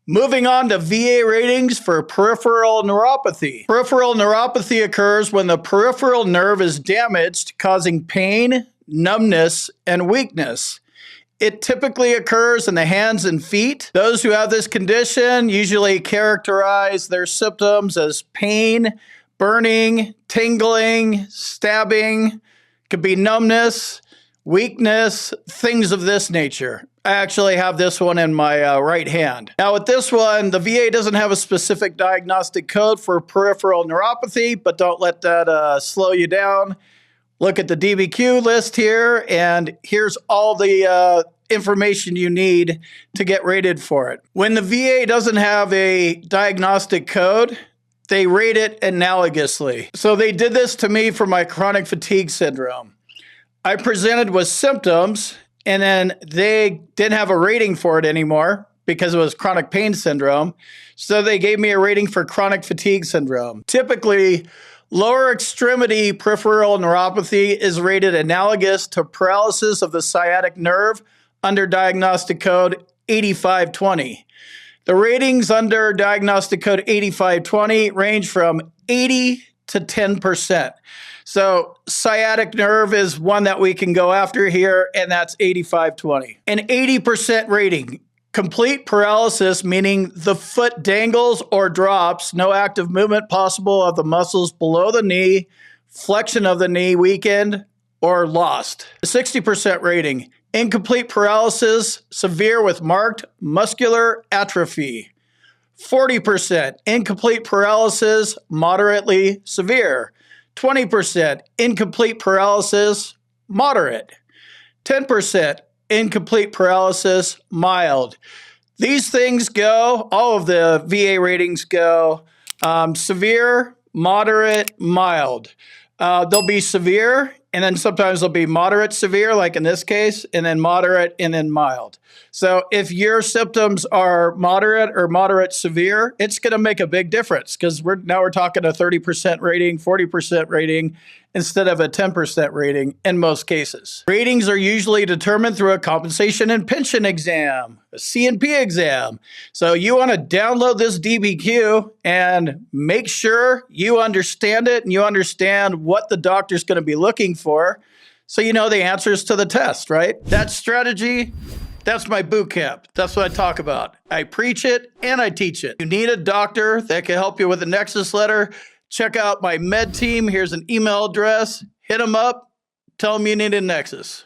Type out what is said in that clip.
Moving on to VA ratings for peripheral neuropathy. Peripheral neuropathy occurs when the peripheral nerve is damaged, causing pain, numbness, and weakness. It typically occurs in the hands and feet. Those who have this condition usually characterize their symptoms as pain, burning, tingling, stabbing, could be numbness, weakness, things of this nature. I actually have this one in my right hand. Now with this one, the VA doesn't have a specific diagnostic code for peripheral neuropathy, but don't let that slow you down. Look at the DBQ list here, and here's all the information you need to get rated for it. When the VA doesn't have a diagnostic code, they rate it analogously. So they did this to me for my chronic fatigue syndrome. I presented with symptoms, and then they didn't have a rating for it anymore because it was chronic pain syndrome. So they gave me a rating for chronic fatigue syndrome. Typically, lower extremity peripheral neuropathy is rated analogous to paralysis of the sciatic nerve under diagnostic code 8520. The ratings under diagnostic code 8520 range from 80 to 10%. So sciatic nerve is one that we can go after here, and that's 8520. An 80% rating. Complete paralysis, meaning the foot dangles or drops, no active movement possible of the muscles below the knee, flexion of the knee weakened or lost. 60% rating. Incomplete paralysis, severe with marked muscular atrophy. 40%. Incomplete paralysis, moderately severe. 20% incomplete paralysis, moderate. 10% incomplete paralysis, mild. These things go, all of the VA ratings go severe, moderate, mild. They'll be severe, and then sometimes they'll be moderate severe, like in this case, and then moderate, and then mild. So if your symptoms are moderate or moderate severe, it's going to make a big difference because now we're talking a 30% rating, 40% rating, instead of a 10% rating in most cases. Ratings are usually determined through a compensation and pension exam, a C&P exam. So you want to download this DBQ and make sure you understand it and you understand what the doctor's going to be looking for so you know the answers to the test, right? That strategy, that's my boot camp. That's what I talk about. I preach it and I teach it. You need a doctor that can help you with a Nexus letter. Check out my med team. Here's an email address. Hit them up. Tell them you need a Nexus.